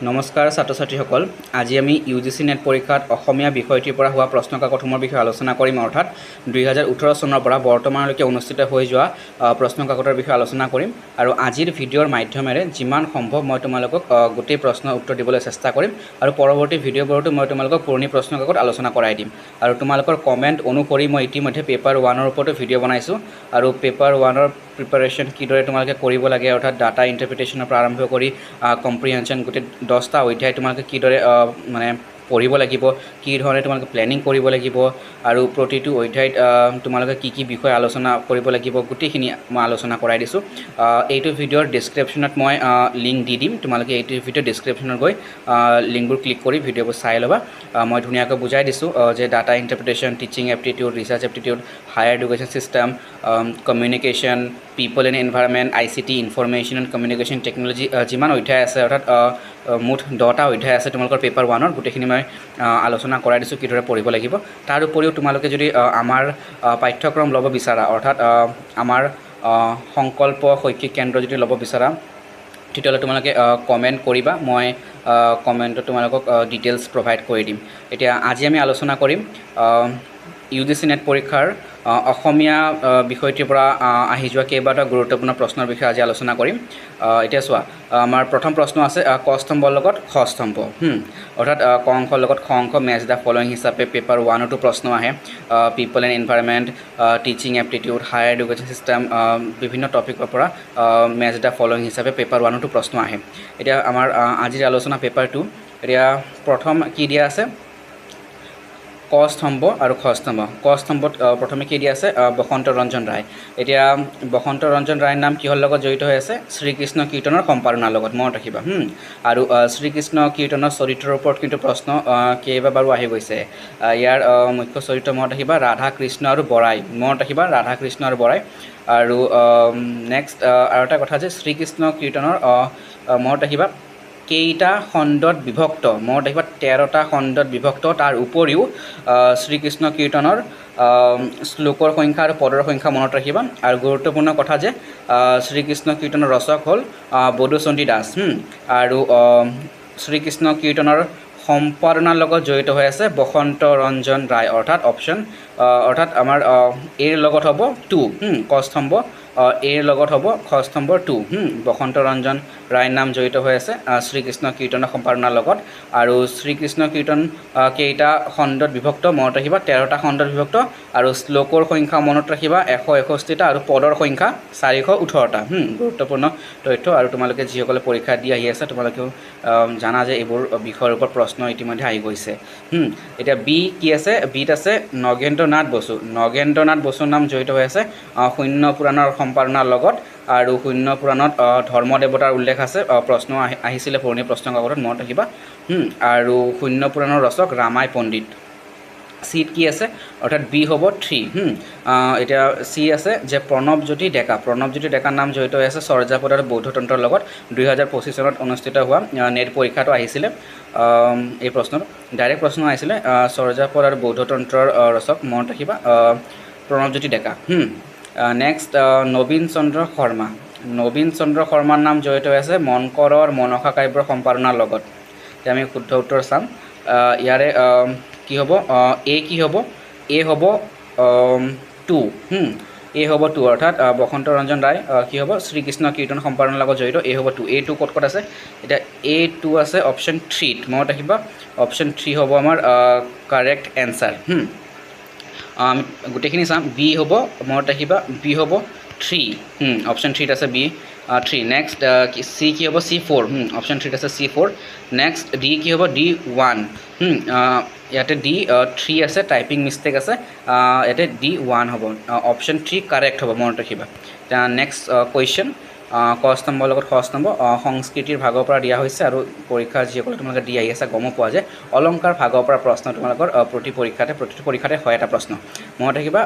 নমস্কাৰ ছাত্ৰ ছাত্ৰীসকল, আজি আমি ইউজিচি নেট পৰীক্ষাত অসমীয়া বিষয়টিৰ পৰা হোৱা প্ৰশ্ন কাকতসমূহৰ বিষয়ে আলোচনা কৰিম। অৰ্থাৎ 2018 চনৰ পৰা বৰ্তমানলৈকে অনুষ্ঠিত হৈ যোৱা প্ৰশ্ন কাকতৰ বিষয়ে আলোচনা কৰিম। আৰু আজিৰ ভিডিঅ'ৰ মাধ্যমেৰে যিমান সম্ভৱ মই তোমালোকক গোটেই প্ৰশ্নৰ উত্তৰ দিবলৈ চেষ্টা কৰিম। আৰু পৰৱৰ্তী ভিডিঅ'বোৰতো মই তোমালোকক পুৰণি প্ৰশ্ন কাকত আলোচনা কৰাই দিম। আৰু তোমালোকৰ কমেণ্ট অনুসৰি মই ইতিমধ্যে পেপাৰ 1ৰ ওপৰতো ভিডিঅ' বনাইছোঁ। আৰু পেপাৰ 1ৰ প্ৰিপাৰেশ্যন কিদৰে তোমালোকে কৰিব লাগে, অৰ্থাৎ ডাটা ইণ্টাৰপ্ৰিটেশ্যনৰ পৰা আৰম্ভ কৰি কম্প্ৰিহেনশ্যন গোটেই 10টা অধ্যায় তোমালোকে কিদৰে মানে পঢ়িব লাগিব, কি ধৰণে তোমালোকে প্লেনিং কৰিব লাগিব, আৰু প্ৰতিটো অধ্যায়ত তোমালোকে কি কি বিষয় আলোচনা কৰিব লাগিব, গোটেইখিনি মই আলোচনা কৰাই দিছোঁ। এইটো ভিডিঅ'ৰ ডিছক্ৰিপশ্যনত মই লিংক দি দিম। তোমালোকে এইটো ভিডিঅ'ৰ ডিছক্ৰিপশ্যনত গৈ লিংকবোৰ ক্লিক কৰি ভিডিঅ'বোৰ চাই ল'বা। মই ধুনীয়াকৈ বুজাই দিছোঁ যে data interpretation, teaching aptitude, research aptitude, higher education system, communication, people and environment, ICT, information and communication technology, যিমান অধ্যায় আছে, অৰ্থাৎ মুঠ 10টা অধ্যায় আছে তোমালোকৰ পেপাৰ 1ৰ, গোটেইখিনি মই আলোচনা কৰাই দিছোঁ কিদৰে পঢ়িব লাগিব। তাৰ উপৰিও তোমালোকে যদি আমাৰ পাঠ্যক্ৰম ল'ব বিচাৰা, অৰ্থাৎ আমাৰ সংকল্প শৈক্ষিক কেন্দ্ৰ যদি ল'ব বিচাৰা, তেতিয়াহ'লে তোমালোকে কমেণ্ট কৰিবা। মই কমেণ্টত তোমালোকক ডিটেইলছ প্ৰভাইড কৰি দিম। এতিয়া আজি আমি আলোচনা কৰিম ইউজিচি নেট পৰীক্ষাৰ অসমীয়া বিষয়টিৰ পৰা আহি যোৱা কেইবাটাও গুৰুত্বপূৰ্ণ প্ৰশ্নৰ বিষয়ে আজি আলোচনা কৰিম। এতিয়া চোৱা, আমাৰ প্ৰথম প্ৰশ্ন আছে ক স্তম্ভৰ লগত খ স্তম্ভ, অৰ্থাৎ ক অংশৰ লগত খ অংশ মেচ দ্য ফলোয়িং হিচাপে পেপাৰ 1তো প্ৰশ্ন আহে। People and environment, teaching aptitude, higher education system, বিভিন্ন টপিকৰ পৰা মেচ দ্য ফলোয়িং হিচাপে পেপাৰ 1তো প্ৰশ্ন আহে। এতিয়া আমাৰ আজিৰ আলোচনা পেপাৰ 2। এতিয়া প্ৰথম কি দিয়া আছে, ক স্তম্ভ আৰু খ স্তম্ভ। ক স্তম্ভত প্ৰথমে কি দিয়া আছে, বসন্ত ৰঞ্জন ৰায়। এতিয়া বসন্ত ৰঞ্জন ৰায়ৰ নাম কিহৰ লগত জড়িত হৈ আছে, শ্ৰীকৃষ্ণ কীৰ্তনৰ সম্পাদনাৰ লগত, মনত ৰাখিবা। আৰু শ্ৰীকৃষ্ণ কীৰ্তনৰ চৰিত্ৰৰ ওপৰত কিন্তু প্ৰশ্ন কেইবাবাৰো আহি গৈছে। ইয়াৰ মুখ্য চৰিত্ৰ মনত ৰাখিবা ৰাধা কৃষ্ণ আৰু বৰাই, মনত ৰাখিবা ৰাধা কৃষ্ণ আৰু বৰাই। আৰু নেক্সট আৰু এটা কথা যে শ্ৰীকৃষ্ণ কীৰ্তনৰ মনত ৰাখিবা কেইটা খণ্ডত বিভক্ত, মনত ৰাখিবা 13টা খণ্ডত বিভক্ত। তাৰ উপৰিও শ্ৰীকৃষ্ণ কীৰ্তনৰ শ্লোকৰ সংখ্যা আৰু পদৰ সংখ্যা মনত ৰাখিবা। আৰু গুৰুত্বপূৰ্ণ কথা যে শ্ৰীকৃষ্ণ কীৰ্তনৰ ৰচক হ'ল বদুচণ্ডী দাস। আৰু শ্ৰীকৃষ্ণ কীৰ্তনৰ সম্পাদনাৰ লগত জড়িত হৈ আছে বসন্ত ৰঞ্জন ৰায়, অৰ্থাৎ আমাৰ এৰ লগত হ'ব 2, ক স্তম্ভ এৰ লগত হ'ব খ স্তম্ভৰ 2। বসন্ত ৰঞ্জন ৰায়ৰ নাম জড়িত হৈ আছে শ্ৰীকৃষ্ণ কীৰ্তনৰ সম্পাদনাৰ লগত। আৰু শ্ৰীকৃষ্ণ কীৰ্তন কেইটা খণ্ডত বিভক্ত, মনত ৰাখিবা 13টা খণ্ডত বিভক্ত। আৰু শ্লোকৰ সংখ্যা মনত ৰাখিবা 161টা, আৰু পদৰ সংখ্যা 418টা। গুৰুত্বপূৰ্ণ তথ্য। আৰু তোমালোকে যিসকলে পৰীক্ষা দি আহি আছে তোমালোকেও জানা যে এইবোৰ বিষয়ৰ ওপৰত প্ৰশ্ন ইতিমধ্যে আহি গৈছে। এতিয়া বি কি আছে, বিত আছে নগেন্দ্ৰ নাথ বসু। নগেন্দ্ৰ নাথ বসুৰ নাম জড়িত হৈ আছে শূন্য পুৰাণৰ সম্পাদনাৰ লগত। আৰু শূন্য পুৰাণত ধৰ্ম দেৱতাৰ উল্লেখ আছে, প্ৰশ্ন আহিছিলে পুৰণি প্ৰশ্ন কাকতত, মনত ৰাখিবা। আৰু শূন্য পুৰাণৰ ৰচক ৰামাই পণ্ডিত। চিত কি আছে, অৰ্থাৎ বি হ'ব 3। এতিয়া চি আছে যে প্ৰণৱজ্যোতি ডেকা। প্ৰণৱজ্যোতি ডেকাৰ নাম জড়িত হৈ আছে চৰ্যাপদ আৰু বৌদ্ধতন্ত্ৰৰ লগত। 2025 চনত অনুষ্ঠিত হোৱা নেট পৰীক্ষাটো আহিছিলে এই প্ৰশ্নত, ডাইৰেক্ট প্ৰশ্ন আহিছিলে চৰ্যাপদ আৰু বৌদ্ধতন্ত্ৰৰ ৰচক, মনত ৰাখিবা প্ৰণৱজ্যোতি ডেকা। নেক্সট নবীন চন্দ্ৰ শৰ্মা। নবীন চন্দ্ৰ শৰ্মাৰ নাম জড়িত হৈ আছে মনকৰৰ মনসা কাব্যৰ সম্পাদনাৰ লগত। এতিয়া আমি শুদ্ধ উত্তৰ চাম। ইয়াৰে কি হ'ব, এ কি হ'ব, এ হ'ব 2। এ হ'ব 2, অৰ্থাৎ বসন্ত ৰঞ্জন ৰায় কি হ'ব শ্ৰীকৃষ্ণ কীৰ্তন সম্পাদনাৰ লগত জড়িত, এ হ'ব 2। A2 ক'ত আছে, এতিয়া A2 আছে অপশ্যন 3ত, মনত ৰাখিবা অপশ্যন 3 হ'ব আমাৰ কাৰেক্ট এনচাৰ। আমি গোটেইখিনি চাম। বি হ'ব, মনত ৰাখিবা বি হ'ব 3, অপশ্যন 3ত আছে বি 3। নেক্সট চি কি হ'ব, C4, অপশ্যন 3ত আছে C4। নেক্সট ডি কি হ'ব, D1। ইয়াতে D3 আছে, টাইপিং মিষ্টেক আছে, ইয়াতে D1 হ'ব, অপশ্যন 3 কাৰেক্ট হ'ব, মনত ৰাখিবা। নেক্সট কুৱেশ্যন, ক স্তম্ভৰ লগত খ স্তম্ভ সংস্কৃতিৰ ভাগৰ পৰা দিয়া হৈছে। আৰু পৰীক্ষা যিসকলে তোমালোকে দি আহি আছে গমো পোৱা যে অলংকাৰ ভাগৰ পৰা প্ৰশ্ন তোমালোকৰ প্ৰতিটো পৰীক্ষাতে হয় এটা প্ৰশ্ন, মনত ৰাখিবা।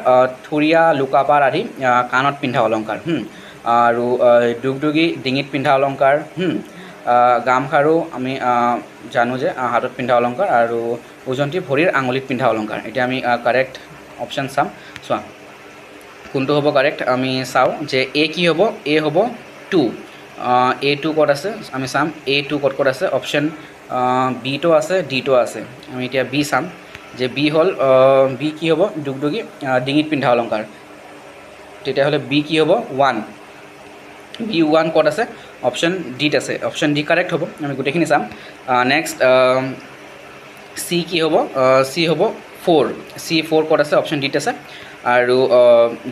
থুৰীয়া, লোকাপাৰ আদি কাণত পিন্ধা অলংকাৰ। আৰু দুগদুগী ডিঙিত পিন্ধা অলংকাৰ। গামখাৰু আমি জানো যে হাতত পিন্ধা অলংকাৰ। আৰু উজন্তি ভৰিৰ আঙুলিত পিন্ধা অলংকাৰ। এতিয়া আমি কাৰেক্ট অপশ্যন চাম। চোৱা কোনটো হ'ব কাৰেক্ট, আমি চাওঁ যে এ কি হ'ব, এ হ'ব 2, A2 ক'ত আছে আমি চাম A2 ক'ত আছে অপশ্যন B টো আছে D টো আছে আমি এতিয়া B চাম যে B হ'ল B কি হ'ব দুগদুগী ডিঙিত পিন্ধা অলংকাৰ তেতিয়াহ'লে B কি হ'ব 1 B1 ক'ত আছে অপশ্যন ডিত আছে অপশ্যন ডি কাৰেক্ট হ'ব আমি গোটেইখিনি চাম নেক্সট চি কি হ'ব চি হ'ব 4 C4 ক'ত আছে অপশ্যন ডিত আছে আৰু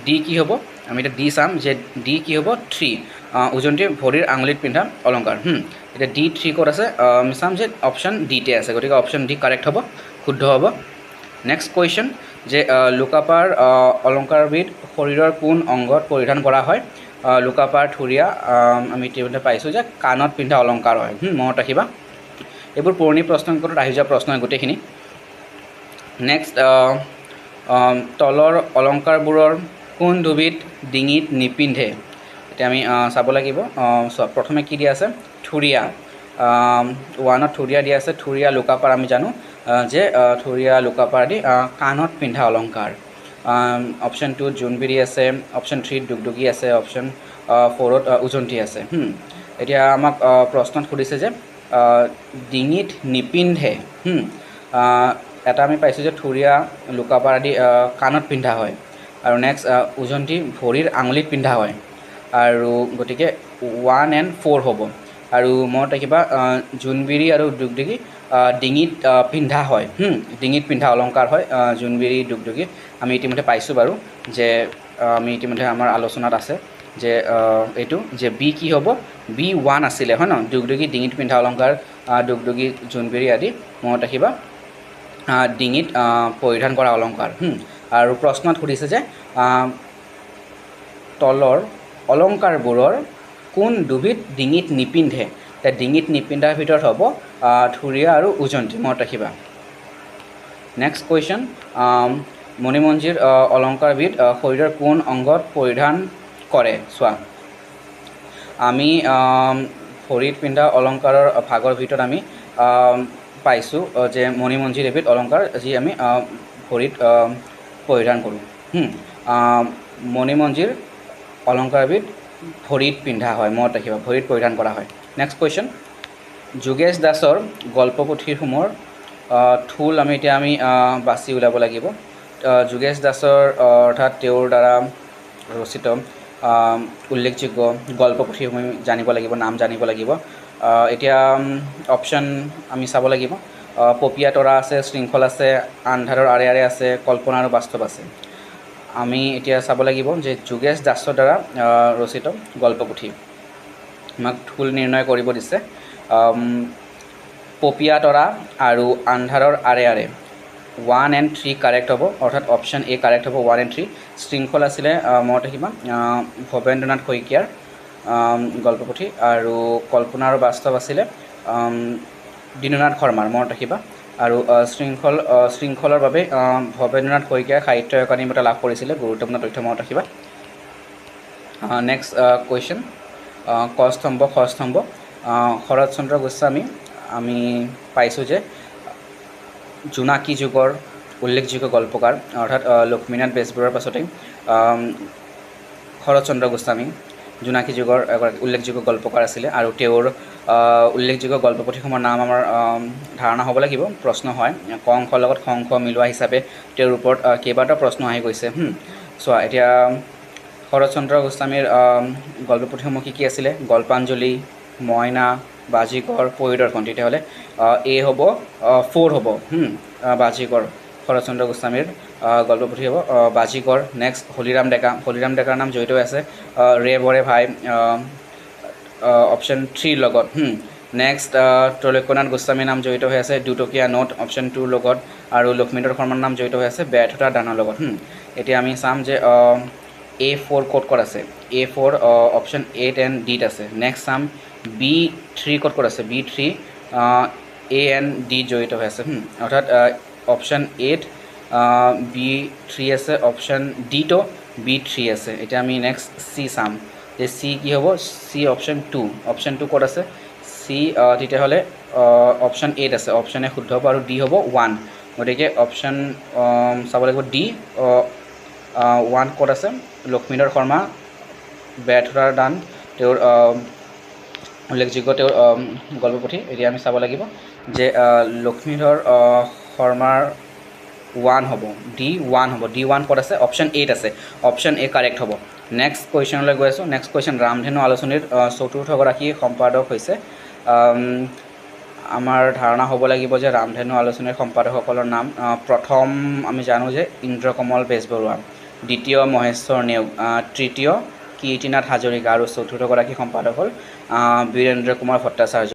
ডি কি হ'ব আমি এতিয়া ডি চাম যে ডি কি হ'ব 3 উজন্তি ভৰিৰ আঙুলিত পিন্ধা অলংকাৰ এতিয়া D3 ক'ত আছে আমি চাম যে অপশ্যন ডিতে আছে গতিকে অপশ্যন ডি কাৰেক্ট হ'ব শুদ্ধ হ'ব নেক্সট কুৱেশ্যন যে লুকাপাৰ অলংকাৰবিধ শৰীৰৰ কোন অংগত পৰিধান কৰা হয় লুকাপাৰ থুৰীয়া আমি ইতিমধ্যে পাইছোঁ যে কাণত পিন্ধা অলংকাৰ হয় মনত ৰাখিবা এইবোৰ পুৰণি প্ৰশ্নকাকতত আহি যোৱা প্ৰশ্ন গোটেইখিনি নেক্সট তলৰ অলংকাৰবোৰৰ কোন দুবিধ ডিঙিত নিপিন্ধে এতিয়া আমি চাব লাগিব প্ৰথমে কি দিয়া আছে থুৰীয়া 1ত থুৰীয়া দিয়া আছে থুৰীয়া লুকাপাৰ আমি জানো যে থুৰীয়া লুকাপাৰ আদি কাণত পিন্ধা অলংকাৰ অপশ্যন 2ত জোনবিৰি আছে অপশ্যন 3ত দুগদুগী আছে অপশ্যন 4ত উজন্তি আছে এতিয়া আমাক প্ৰশ্নত সুধিছে যে ডিঙিত নিপিন্ধে এটা আমি পাইছোঁ যে থুৰীয়া লুকাপাৰ আদি কাণত পিন্ধা হয় আৰু নেক্সট উজন্তি ভৰিৰ আঙুলিত পিন্ধা হয় আৰু গতিকে 1 and 4 হ'ব আৰু মনত ৰাখিবা জোনবিৰি আৰু দুগদুগী ডিঙিত পিন্ধা হয় ডিঙিত পিন্ধা অলংকাৰ হয় জোনবিৰি দুগদুগী আমি ইতিমধ্যে পাইছোঁ বাৰু যে আমি ইতিমধ্যে আমাৰ আলোচনাত আছে যে এইটো যে বি কি হ'ব B1 আছিলে হয় ন দুগদুগী ডিঙিত পিন্ধা অলংকাৰ দুগদুগী জোনবিৰি আদি মনত ৰাখিবা ডিঙিত পৰিধান কৰা অলংকাৰ আৰু প্ৰশ্নত সুধিছে যে তলৰ অলংকাৰবোৰৰ কোন দুবিধ ডিঙিত নিপিন্ধে এতিয়া ডিঙিত নিপিন্ধাৰ ভিতৰত হ'ব থুৰীয়া আৰু উজন্তি মনত ৰাখিবা নেক্সট কুৱেশ্যন মণিমঞ্জীৰ অলংকাৰবিধ শৰীৰৰ কোন অংগত পৰিধান কৰে চোৱা আমি ভৰিত পিন্ধা অলংকাৰৰ ভাগৰ ভিতৰত আমি পাইছোঁ যে মণিমঞ্জীৰ এবিধ অলংকাৰ যি আমি ভৰিত পৰিধান কৰোঁ মণিমঞ্জীৰ অলংকাৰবিধ ভৰিত পিন্ধা হয় মনত ৰাখিবা ভৰিত পৰিধান কৰা হয় নেক্সট কুৱেশ্যন যোগেশ দাসৰ গল্পপুথিসমূহৰ থুল আমি এতিয়া বাছি উলিয়াব লাগিব যোগেশ দাসৰ অৰ্থাৎ তেওঁৰ দ্বাৰা ৰচিত উল্লেখযোগ্য গল্পপুথিসমূহ জানিব লাগিব নাম জানিব লাগিব এতিয়া অপশ্যন আমি চাব লাগিব পপীয়া তৰা আছে শৃংখল আছে আন্ধাৰৰ আৰে আৰে আছে কল্পনা আৰু বাস্তৱ আছে আমি এতিয়া চাব লাগিব যে যোগেশ দাসৰ দ্বাৰা ৰচিত গল্পপুথি আমাক থুল নিৰ্ণয় কৰিব দিছে পপীয়া তৰা আৰু আন্ধাৰৰ আৰে আৰে 1 and 3 কাৰেক্ট হ'ব অৰ্থাৎ অপশ্যন এ কাৰেক্ট হ'ব 1 and 3 শৃংখল আছিলে মনত ৰাখিবা ভৱেন্দ্ৰনাথ শইকীয়াৰ গল্পপুথি আৰু কল্পনা আৰু বাস্তৱ আছিলে দীননাথ শৰ্মাৰ মনত ৰাখিবা আৰু শৃংখলৰ বাবে ভৱেন্দ্ৰনাথ শইকীয়াই সাহিত্য একাডেমী বঁটা লাভ কৰিছিলে গুৰুত্বপূৰ্ণ তথ্য মনত ৰাখিবা নেক্সট কুৱেশ্যন ক স্তম্ভ খ স্তম্ভ শৰৎচন্দ্ৰ গোস্বামী আমি পাইছোঁ যে জোনাকী যুগৰ উল্লেখযোগ্য গল্পকাৰ অৰ্থাৎ লক্ষ্মীনাথ বেজবৰুৱাৰ পাছতেই শৰৎচন্দ্ৰ গোস্বামী জোনাকী যুগৰ এগৰাকী উল্লেখযোগ্য গল্পকাৰ আছিলে আৰু তেওঁৰ উল্লেখযোগ্য গল্পপুথিসমূহৰ নাম আমাৰ ধাৰণা হ'ব লাগিব প্ৰশ্ন হয় ক অংশৰ লগত খ অংশ মিলোৱা হিচাপে তেওঁৰ ওপৰত কেইবাটাও প্ৰশ্ন আহি গৈছে চোৱা এতিয়া শৰৎচন্দ্ৰ গোস্বামীৰ গল্পপুথিসমূহ কি আছিলে গল্পাঞ্জলি মইনা বাজিকৰ পৰিদৰ্শন তেতিয়াহ'লে এ হ'ব 4 হ'ব বাজিকৰ শৰৎচন্দ্ৰ গোস্বামীৰ গল্পপুথি হ'ব বাজিকৰ নেক্সট হলিৰাম ডেকাৰ নাম জড়িত হৈ আছে ৰে বৰে ভাই অপশ্যন 3 লগত নেক্সট ত্ৰৈলোক্যনাথ গোস্বামীৰ নাম জড়িত হৈ আছে দুটকীয়া নোট অপশ্যন 2 লগত আৰু লক্ষ্মীধৰ শৰ্মাৰ নাম জড়িত হৈ আছে ব্যৰ্থতা দানৰ লগত এতিয়া আমি চাম যে A4 ক'ত আছে A4 অপশ্যন 8 and D আছে নেক্সট চাম B3 ক'ত আছে B3 A and D জড়িত হৈ আছে অৰ্থাৎ অপশ্যন 8 B3 আছে অপশ্যন D টো B3 আছে এতিয়া আমি নেক্সট C চাম যে C কি হ'ব C অপশ্যন 2 ক'ত আছে C তেতিয়াহ'লে অপশ্যন 8 আছে অপশ্যন এ শুদ্ধ হ'ব আৰু D হ'ব 1 গতিকে অপশ্যন চাব লাগিব D 1 ক'ত আছে লক্ষ্মীধৰ শৰ্মা ব্যৰ্থতাৰ দান তেওঁৰ উল্লেখযোগ্য তেওঁৰ গল্পপুথি। এতিয়া আমি চাব লাগিব যে লক্ষ্মীধৰ শৰ্মাৰ 1 হ'ব, D1 হ'ব। D1 ক'ত আছে? অপশ্যন 8 আছে। অপশ্যন A কাৰেক্ট হ'ব। নেক্সট কুৱেশ্যনলৈ গৈ আছোঁ। নেক্সট কুৱেশ্যন, ৰামধেনু আলোচনীৰ চতুৰ্থগৰাকী সম্পাদক হৈছে, আমাৰ ধাৰণা হ'ব লাগিব যে ৰামধেনু আলোচনীৰ সম্পাদকসকলৰ নাম, প্ৰথম আমি জানো যে ইন্দ্ৰকমল বেজবৰুৱা, দ্বিতীয় মহেশ্বৰ নেওগ, তৃতীয় কীৰ্তিনাথ হাজৰিকা আৰু চতুৰ্থগৰাকী সম্পাদক হ'ল বীৰেন্দ্ৰ কুমাৰ ভট্টাচাৰ্য।